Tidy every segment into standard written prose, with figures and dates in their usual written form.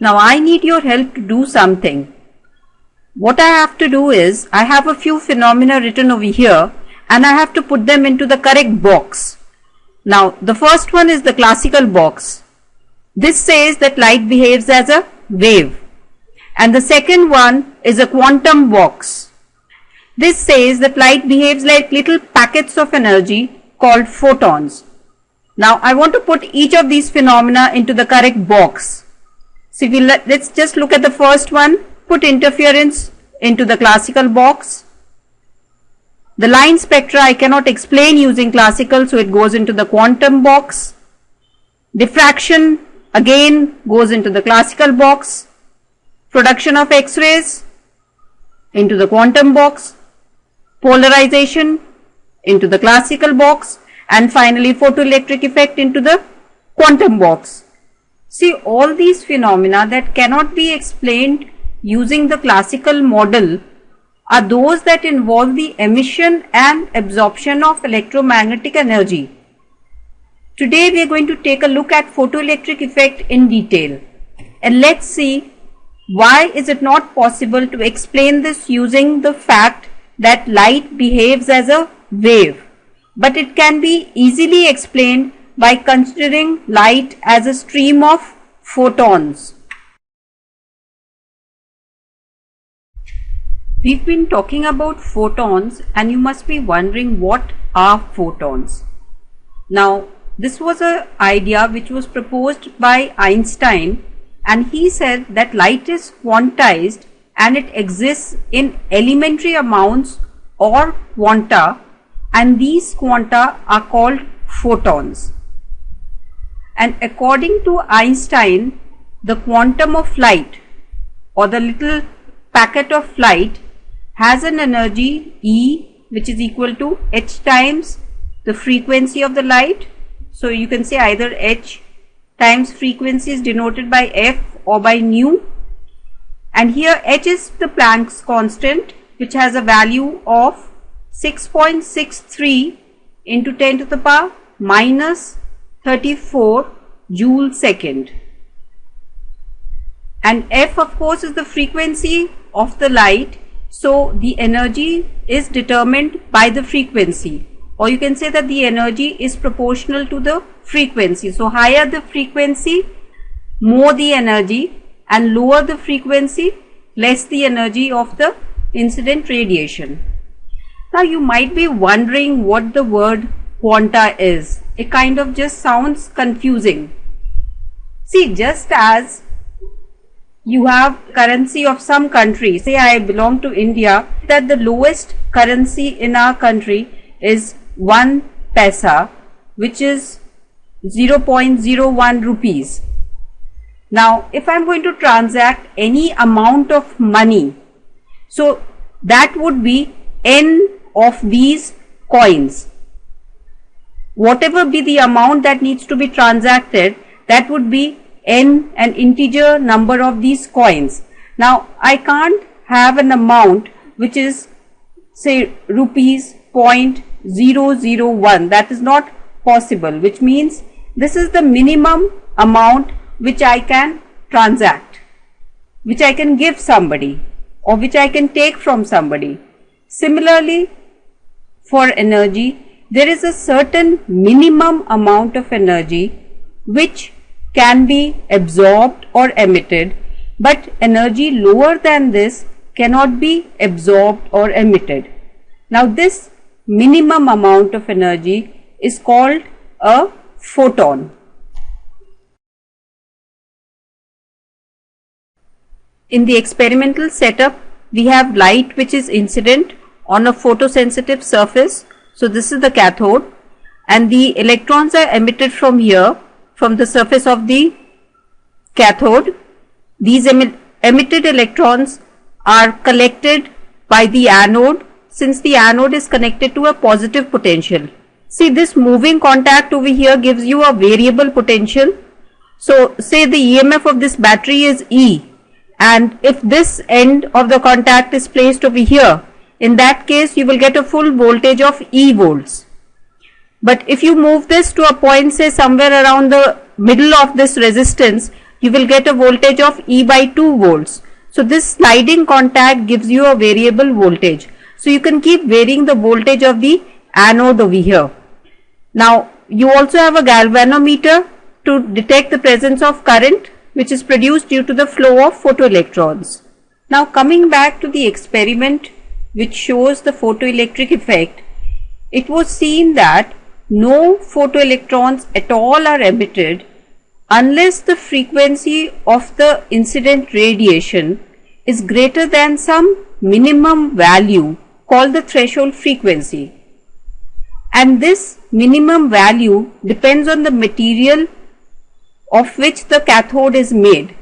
Now I need your help to do something. What I have to do is, I have a few phenomena written over here and I have to put them into the correct box. Now the first one is the classical box. This says that light behaves as a wave. And the second one is a quantum box. This says that light behaves like little packets of energy called photons. Now I want to put each of these phenomena into the correct box. So let's just look at the first one. Put interference into the classical box. The line spectra I cannot explain using classical, so it goes into the quantum box. Diffraction again goes into the classical box. Production of X-rays into the quantum box. Polarization into the classical box, and finally photoelectric effect into the quantum box. See, all these phenomena that cannot be explained using the classical model are those that involve the emission and absorption of electromagnetic energy. Today we are going to take a look at photoelectric effect in detail, and let's see why is it not possible to explain this using the fact that light behaves as a wave, but it can be easily explained by considering light as a stream of photons. We've been talking about photons, and you must be wondering what are photons. Now this was an idea which was proposed by Einstein, and he said that light is quantized and it exists in elementary amounts or quanta, and these quanta are called photons. And according to Einstein, the quantum of light, or the little packet of light, has an energy E, which is equal to h times the frequency of the light. So you can say either h times frequency is denoted by f or by nu, and here h is the Planck's constant, which has a value of 6.63 into 10 to the power minus 34 joule second, and f of course is the frequency of the light, so the energy is determined by the frequency, or you can say that the energy is proportional to the frequency. So higher the frequency, more the energy, and lower the frequency, less the energy of the incident radiation. Now you might be wondering what the word quanta is. It kind of just sounds confusing. See, just as you have currency of some country, say I belong to India, that the lowest currency in our country is 1 paisa, which is 0.01 rupees. Now if I am going to transact any amount of money, so that would be n of these coins. Whatever be the amount that needs to be transacted, that would be n, an integer number of these coins. Now I can't have an amount which is say rupees 0.001. That is not possible, which means this is the minimum amount which I can transact, which I can give somebody, or which I can take from somebody. Similarly, for energy, there is a certain minimum amount of energy which can be absorbed or emitted, but energy lower than this cannot be absorbed or emitted. Now this minimum amount of energy is called a photon. In the experimental setup, we have light which is incident on a photosensitive surface. So this is the cathode, and the electrons are emitted from here, from the surface of the cathode. These emitted electrons are collected by the anode, since the anode is connected to a positive potential. See, this moving contact over here gives you a variable potential. So say the EMF of this battery is E, and if this end of the contact is placed over here, in that case you will get a full voltage of E volts. But if you move this to a point, say somewhere around the middle of this resistance, you will get a voltage of E by 2 volts. So this sliding contact gives you a variable voltage. So you can keep varying the voltage of the anode over here. Now you also have a galvanometer to detect the presence of current which is produced due to the flow of photoelectrons. Now coming back to the experiment which shows the photoelectric effect, it was seen that no photoelectrons at all are emitted unless the frequency of the incident radiation is greater than some minimum value called the threshold frequency. And this minimum value depends on the material of which the cathode is made.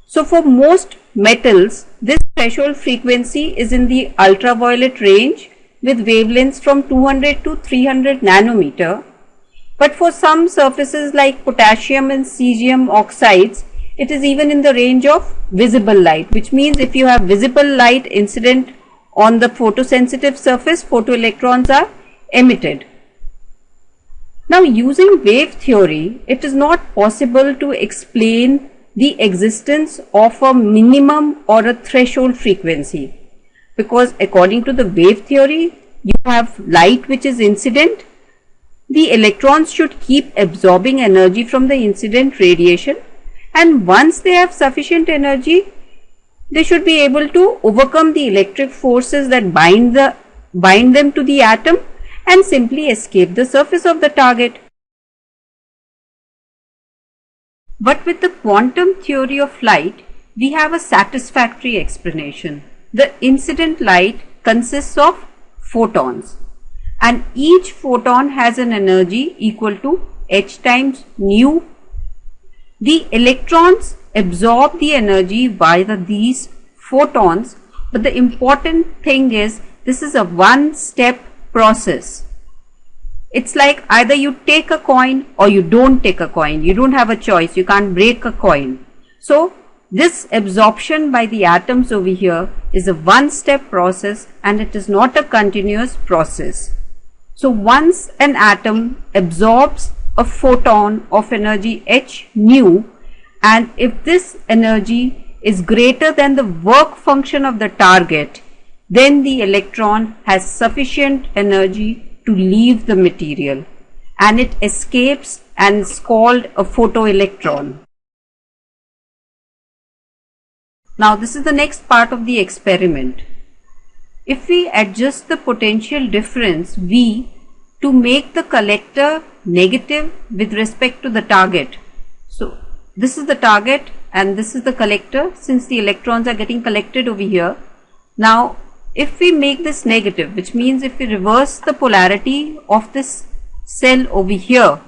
So for most metals, this threshold frequency is in the ultraviolet range with wavelengths from 200 to 300 nanometer. But for some surfaces like potassium and cesium oxides, it is even in the range of visible light, which means if you have visible light incident on the photosensitive surface, photoelectrons are emitted. Now using wave theory, it is not possible to explain the existence of a minimum or a threshold frequency, because according to the wave theory, you have light which is incident. The electrons should keep absorbing energy from the incident radiation, and once they have sufficient energy, they should be able to overcome the electric forces that bind them to the atom and simply escape the surface of the target. But with the quantum theory of light, we have a satisfactory explanation. The incident light consists of photons, and each photon has an energy equal to h times nu. The electrons absorb the energy via these photons, but the important thing is this is a one-step process. It's like either you take a coin or you don't take a coin. You don't have a choice. You can't break a coin. So this absorption by the atoms over here is a one-step process, and it is not a continuous process. So once an atom absorbs a photon of energy h nu, and if this energy is greater than the work function of the target, then the electron has sufficient energy to leave the material and it escapes and is called a photoelectron. Now this is the next part of the experiment. If we adjust the potential difference V to make the collector negative with respect to the target. So this is the target and this is the collector, since the electrons are getting collected over here. Now if we make this negative, which means if we reverse the polarity of this cell over here,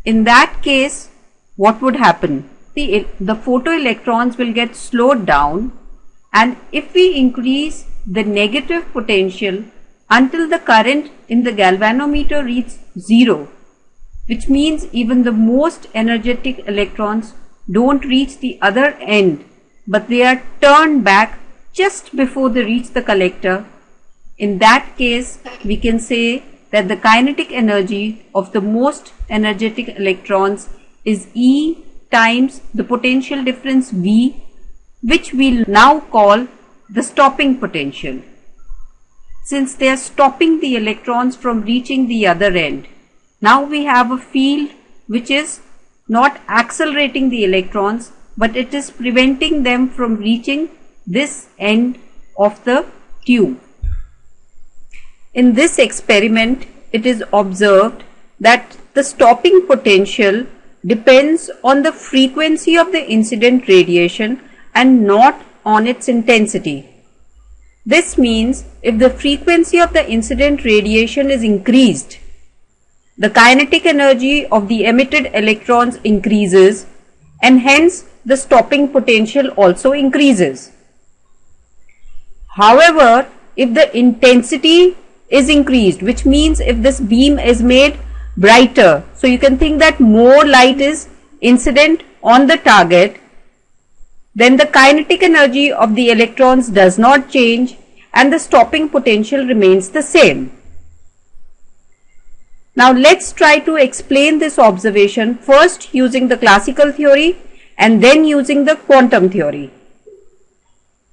in that case what would happen? The photoelectrons will get slowed down, and if we increase the negative potential until the current in the galvanometer reaches 0, which means even the most energetic electrons don't reach the other end, but they are turned back just before they reach the collector. In that case, we can say that the kinetic energy of the most energetic electrons is E times the potential difference V, which we'll now call the stopping potential, since they are stopping the electrons from reaching the other end. Now we have a field which is not accelerating the electrons, but it is preventing them from reaching this end of the tube. In this experiment, it is observed that the stopping potential depends on the frequency of the incident radiation and not on its intensity. This means if the frequency of the incident radiation is increased, the kinetic energy of the emitted electrons increases, and hence the stopping potential also increases. However, if the intensity is increased, which means if this beam is made brighter, so you can think that more light is incident on the target, then the kinetic energy of the electrons does not change and the stopping potential remains the same. Now let's try to explain this observation first using the classical theory and then using the quantum theory.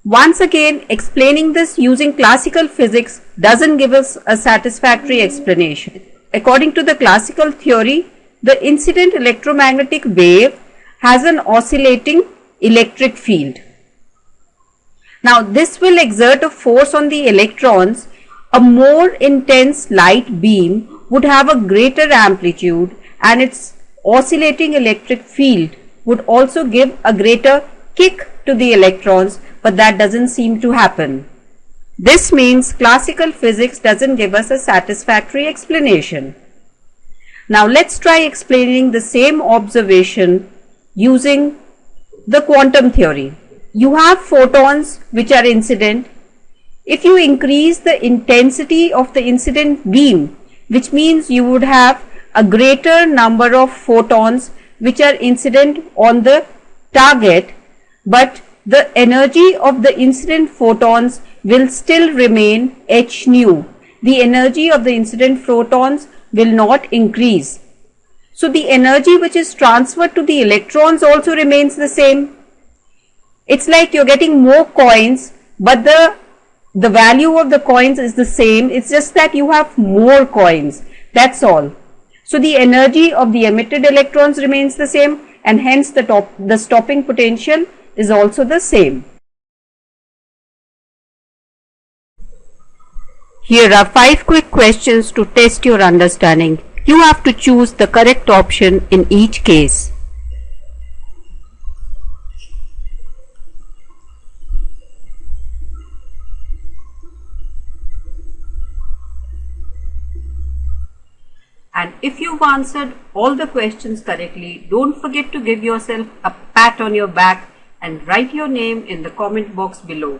Once again, explaining this using classical physics doesn't give us a satisfactory explanation. According to the classical theory, the incident electromagnetic wave has an oscillating electric field. Now this will exert a force on the electrons. A more intense light beam would have a greater amplitude and its oscillating electric field would also give a greater kick to the electrons, but that doesn't seem to happen. This means classical physics doesn't give us a satisfactory explanation. Now let's try explaining the same observation using the quantum theory. You have photons which are incident. If you increase the intensity of the incident beam, which means you would have a greater number of photons which are incident on the target, but the energy of the incident photons will still remain h nu. The energy of the incident photons will not increase. So the energy which is transferred to the electrons also remains the same. It's like you're getting more coins, but the value of the coins is the same. It's just that you have more coins. That's all. So the energy of the emitted electrons remains the same, and hence the stopping potential is also the same. Here are 5 quick questions to test your understanding. You have to choose the correct option in each case. And if you've answered all the questions correctly, don't forget to give yourself a pat on your back and write your name in the comment box below.